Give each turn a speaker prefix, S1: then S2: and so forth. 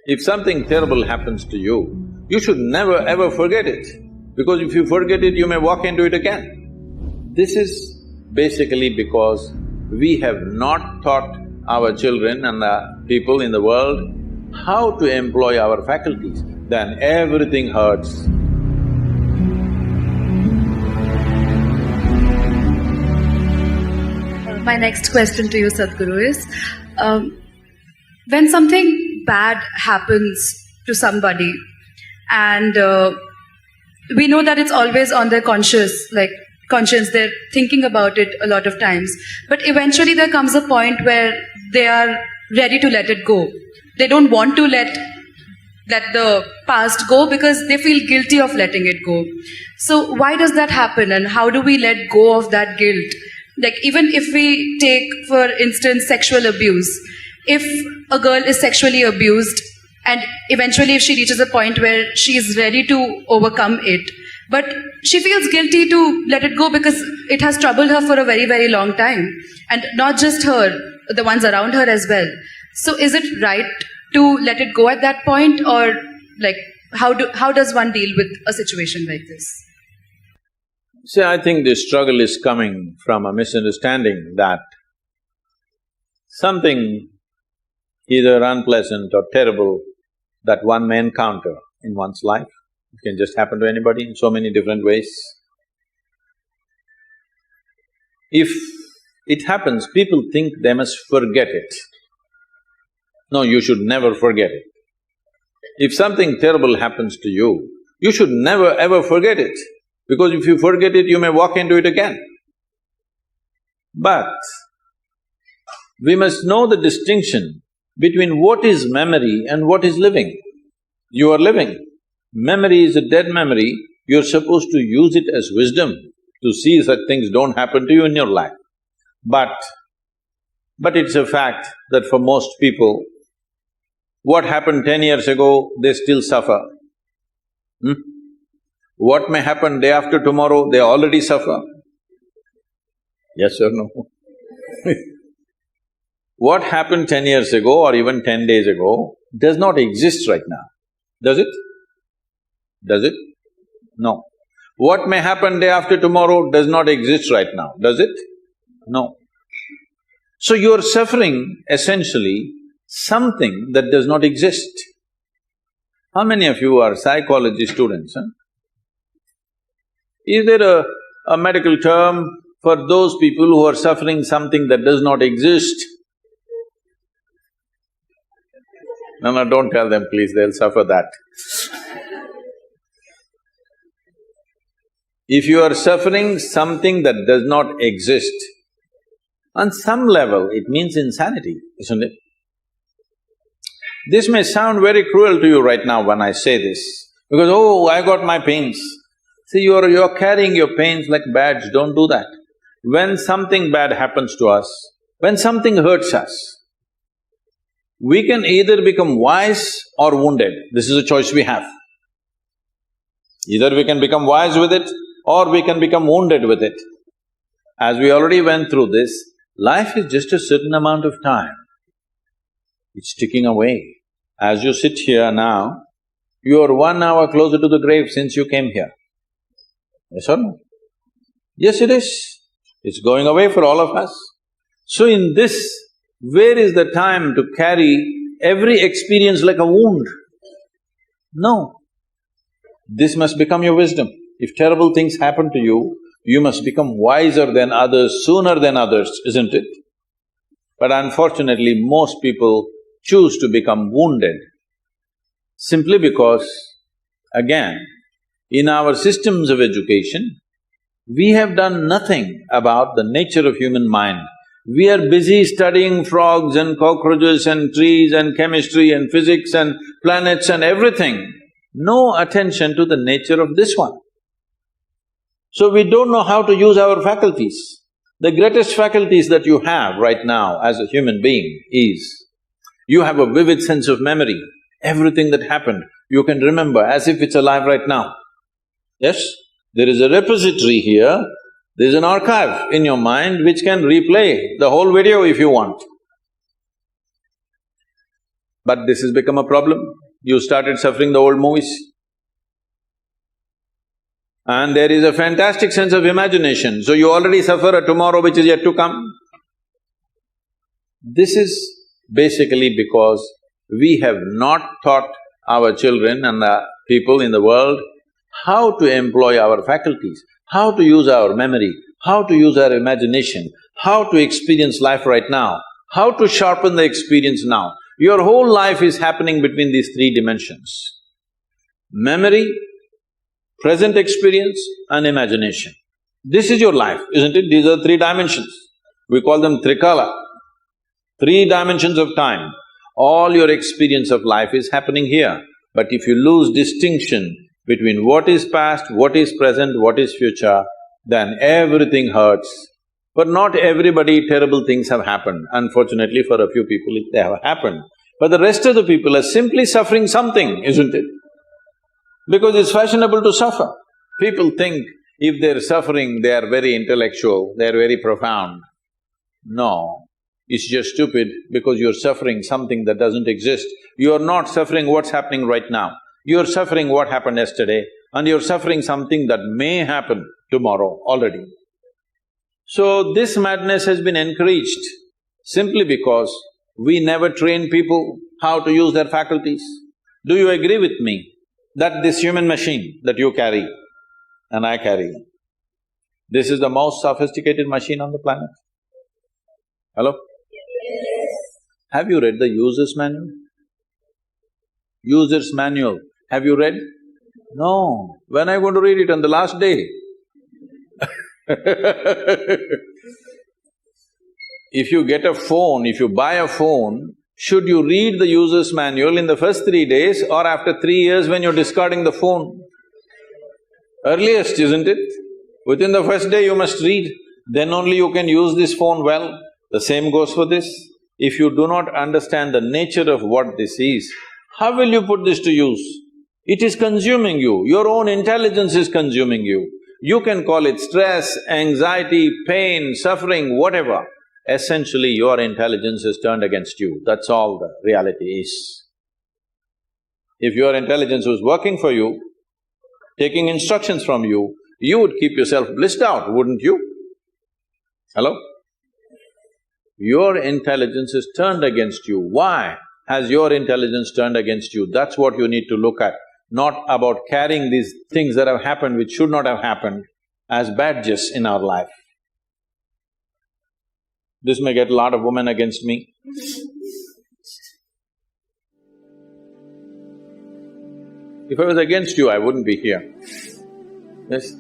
S1: If something terrible happens to you, you should never ever forget it, because if you forget it, you may walk into it again. This is basically because we have not taught our children and the people in the world how to employ our faculties, then everything hurts.
S2: My next question to you, Sadhguru, is when something bad happens to somebody and we know that it's always on their conscience, they're thinking about it a lot of times, but eventually there comes a point where they are ready to let it go. They don't want to let the past go because they feel guilty of letting it go. So why does that happen, and how do we let go of that guilt? Like, even if we take, for instance, sexual abuse, if a girl is sexually abused and eventually if she reaches a point where she is ready to overcome it, but she feels guilty to let it go because it has troubled her for a very, very long time, and not just her, the ones around her as well. So is it right to let it go at that point, or how does one deal with a situation like this?
S1: See, I think this struggle is coming from a misunderstanding that something either unpleasant or terrible that one may encounter in one's life, it can just happen to anybody in so many different ways. If it happens, people think they must forget it. No, you should never forget it. If something terrible happens to you, you should never ever forget it, because if you forget it, you may walk into it again. But we must know the distinction between what is memory and what is living. You are living. Memory is a dead memory, you're supposed to use it as wisdom to see such things don't happen to you in your life. But it's a fact that for most people, what happened 10 years ago, they still suffer. What may happen day after tomorrow, they already suffer. Yes or no? What happened 10 years ago or even 10 days ago does not exist right now, does it? Does it? No. What may happen day after tomorrow does not exist right now, does it? No. So you're suffering essentially something that does not exist. How many of you are psychology students, huh? Is there a medical term for those people who are suffering something that does not exist? No, don't tell them please, they'll suffer that. If you are suffering something that does not exist, on some level it means insanity, isn't it? This may sound very cruel to you right now when I say this, because, oh, I got my pains. See, you're carrying your pains like badge, don't do that. When something bad happens to us, when something hurts us, we can either become wise or wounded. This is a choice we have. Either we can become wise with it or we can become wounded with it. As we already went through this, life is just a certain amount of time. It's ticking away. As you sit here now, you are 1 hour closer to the grave since you came here. Yes or no? Yes, it is. It's going away for all of us. So in this, where is the time to carry every experience like a wound? No. This must become your wisdom. If terrible things happen to you, you must become wiser than others, sooner than others, isn't it? But unfortunately, most people choose to become wounded simply because, again, in our systems of education, we have done nothing about the nature of human mind. We are busy studying frogs and cockroaches and trees and chemistry and physics and planets and everything. No attention to the nature of this one. So we don't know how to use our faculties. The greatest faculties that you have right now as a human being is, you have a vivid sense of memory. Everything that happened, you can remember as if it's alive right now. Yes? There is a repository here, there's an archive in your mind which can replay the whole video if you want. But this has become a problem. You started suffering the old movies. And there is a fantastic sense of imagination, so you already suffer a tomorrow which is yet to come. This is basically because we have not taught our children and the people in the world how to employ our faculties, how to use our memory, how to use our imagination, how to experience life right now, how to sharpen the experience now. Your whole life is happening between these three dimensions: memory, present experience and imagination. This is your life, isn't it? These are three dimensions. We call them trikala, three dimensions of time. All your experience of life is happening here. But if you lose distinction between what is past, what is present, what is future, then everything hurts. But not everybody terrible things have happened. Unfortunately, for a few people they have happened. But the rest of the people are simply suffering something, isn't it? Because it's fashionable to suffer. People think if they're suffering, they are very intellectual, they're very profound. No, it's just stupid because you're suffering something that doesn't exist. You're not suffering what's happening right now. You're suffering what happened yesterday and you're suffering something that may happen tomorrow already. So this madness has been encouraged simply because we never train people how to use their faculties. Do you agree with me that this human machine that you carry and I carry, this is the most sophisticated machine on the planet? Hello? Have you read the user's manual? User's manual, have you read? No. When are you going to read it? On the last day? If you get a phone, if you buy a phone, should you read the user's manual in the first 3 days or after 3 years when you're discarding the phone? Earliest, isn't it? Within the first day you must read, then only you can use this phone well. The same goes for this. If you do not understand the nature of what this is, how will you put this to use? It is consuming you, your own intelligence is consuming you. You can call it stress, anxiety, pain, suffering, whatever. Essentially, your intelligence is turned against you, that's all the reality is. If your intelligence was working for you, taking instructions from you, you would keep yourself blissed out, wouldn't you? Hello? Your intelligence is turned against you. Why has your intelligence turned against you? That's what you need to look at, not about carrying these things that have happened which should not have happened as badges in our life. This may get a lot of women against me. If I was against you, I wouldn't be here. Yes?